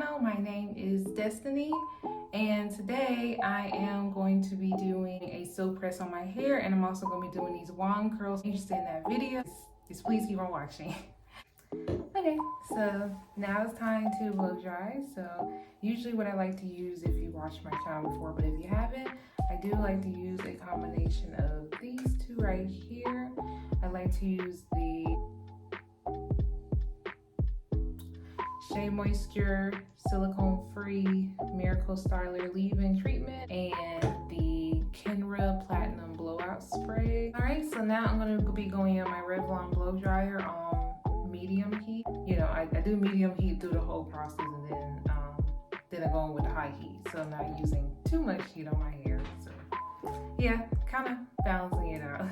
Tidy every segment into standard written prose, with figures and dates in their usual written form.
channel. My name is Destiny, and today I am going to be doing a silk press on my hair, and I'm also going to be doing these wand curls. If you're interested in that video, just please keep on watching. Okay, so now it's time to blow dry. So usually what I like to use, if you watched my channel before, but if you haven't, I do like to use a combination of these two right here. I like to use the Shea Moisture Silicone Free Miracle Styler Leave-In Treatment and the Kenra Platinum Blowout Spray. Alright, so now I'm going to be going in my Revlon blow dryer on medium heat. You know, I do medium heat through the whole process, and then I go in with the high heat, so I'm not using too much heat on my hair. So yeah, kind of balancing it out.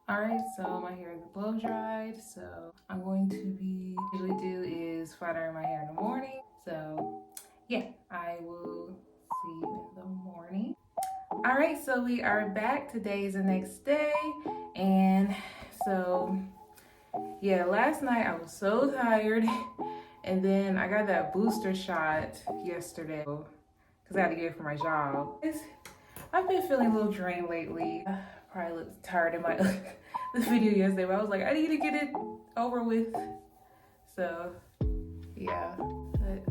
Alright, so my hair is blow dried, so I'm going to be, usually do is flat iron my hair in the morning. So yeah, I will see you in the morning. Alright, so we are back. Today is the next day, and so yeah, last night I was so tired, and then I got that booster shot yesterday because I had to get it for my job. I've been feeling a little drained lately. Probably looked tired in my the video yesterday, but I was like, I need to get it over with. So yeah, but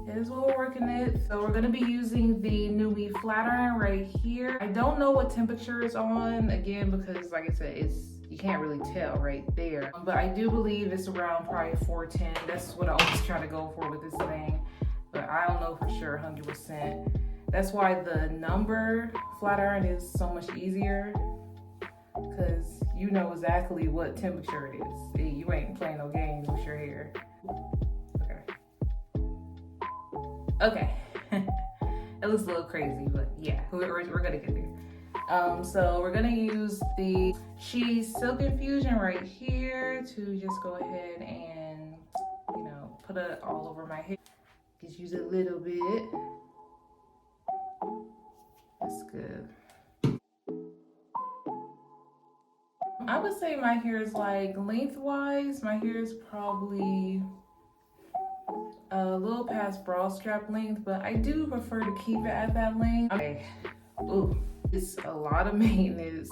here's what we're working it. So we're gonna be using the Nume flat iron right here. I don't know what temperature it's on, again, because like I said, you can't really tell right there. But I do believe it's around probably 410. That's what I always try to go for with this thing, but I don't know for sure 100%. That's why the number flat iron is so much easier, because you know exactly what temperature it is. You ain't playing no games with your hair. Okay. It looks a little crazy, but yeah, we're gonna get there. So we're gonna use the Shea Silk Infusion right here to just go ahead and, you know, put it all over my hair. Just use a little bit. That's good. I would say my hair is like lengthwise, my hair is probably a little past bra strap length, but I do prefer to keep it at that length. Okay. Ooh, it's a lot of maintenance,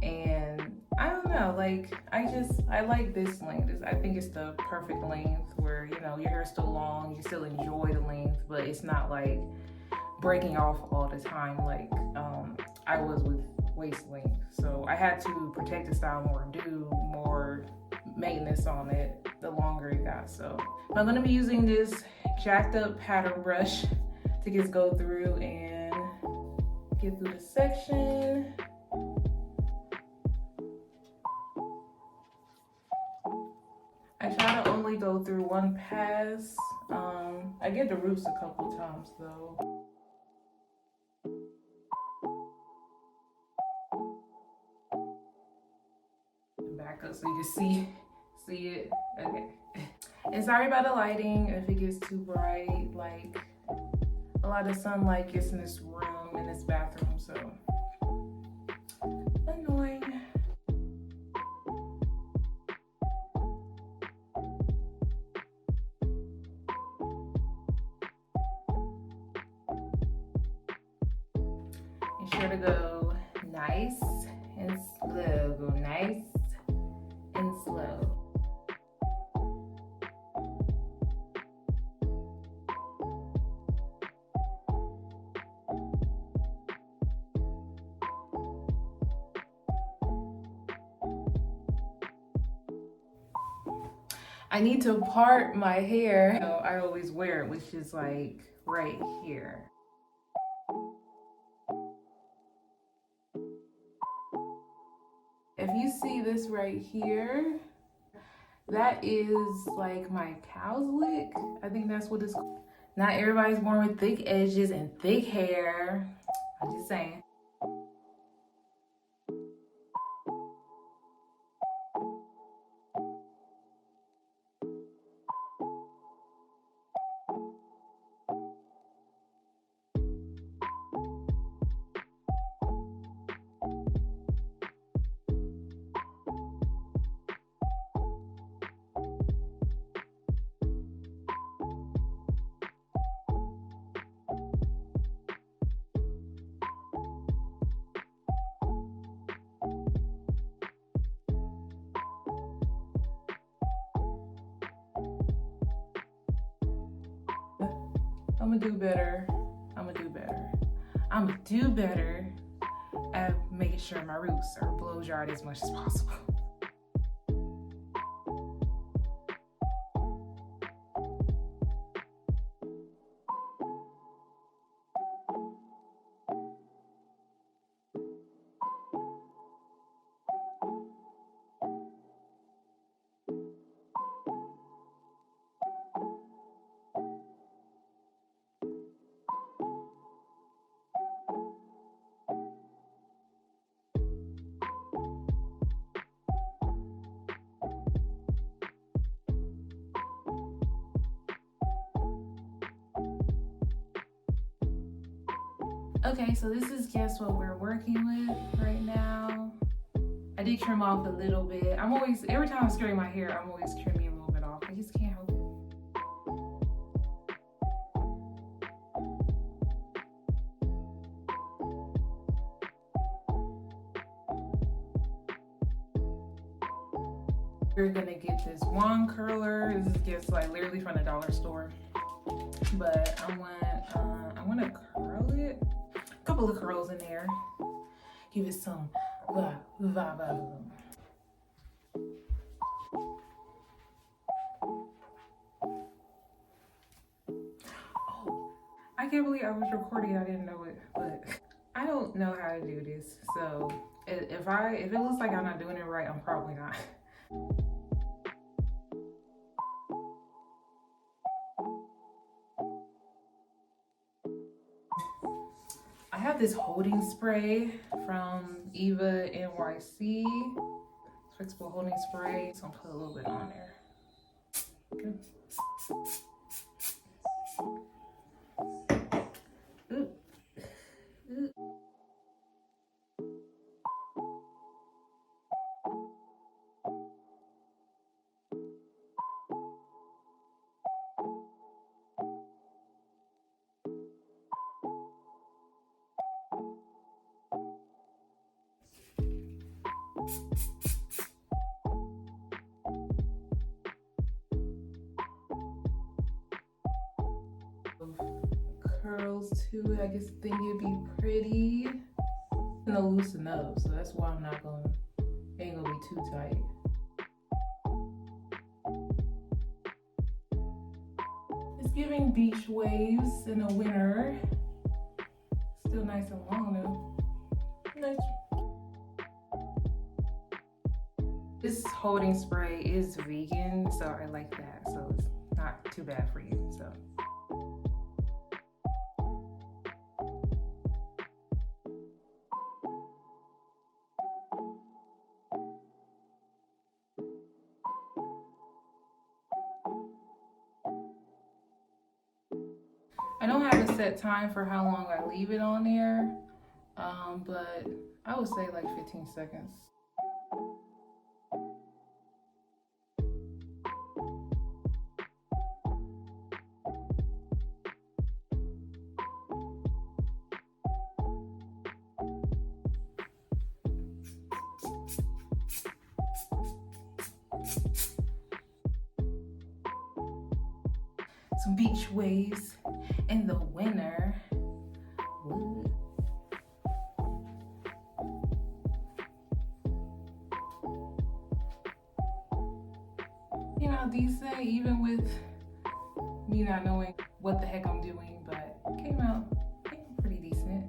and I don't know, like I like this length. I think it's the perfect length where, you know, your hair's still long, you still enjoy the length, but it's not like breaking off all the time like I was with waist length. So I had to protect the style more, do more maintenance on it the longer it got. So I'm going to be using this jacked up pattern brush to just go through and get through the section. I try to only go through one pass. I get the roots a couple times though. Back up so you can see it. Okay. And sorry about the lighting if it gets too bright. Like, a lot of sunlight gets in this room, in this bathroom, so annoying. to go nice and slow. Go nice and slow. I need to part my hair. So I always wear it, which is like right here. If you see this right here, that is like my cow's lick. I think that's what it's called. Not everybody's born with thick edges and thick hair. I'm just saying. I'm gonna do better. I'm gonna do better. I'm gonna do better at making sure my roots are blow dried as much as possible. Okay, so this is just what we're working with right now. I did trim off a little bit. I'm always, every time I'm screwing my hair, I'm always trimming a little bit off. I just can't help it. We're gonna get this wand curler. This is just like literally from the dollar store. But I want to curl it. A couple of curls in there. Give it some vibe. Oh, I can't believe I was recording. I didn't know it, but I don't know how to do this. So if it looks like I'm not doing it right, I'm probably not. I have this holding spray from EVA NYC. Fixable holding spray. So I'm gonna put a little bit on there. Good. Ooh. Ooh. Curls to it. I just think it'd be pretty and it'll loosen up, so that's why I'm not gonna, it ain't gonna be too tight. It's giving beach waves in the winter. Still nice and long though. Nice. This holding spray is vegan, so I like that, so it's not too bad for you. So I don't have a set time for how long I leave it on there, but I would say like 15 seconds. some beach waves in the winter. Woo. Came out decent, even with me not knowing what the heck I'm doing, but came out pretty decent.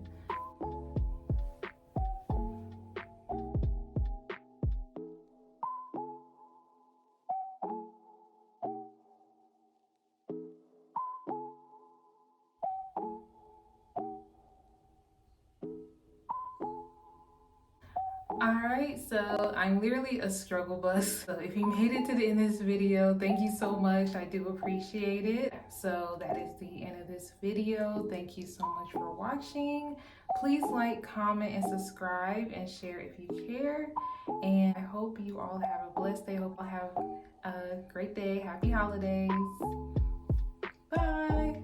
Alright, so I'm literally a struggle bus. So if you made it to the end of this video, thank you so much. I do appreciate it. So that is the end of this video. Thank you so much for watching. Please like, comment, and subscribe, and share if you care. And I hope you all have a blessed day. I hope you all have a great day. Happy holidays. Bye.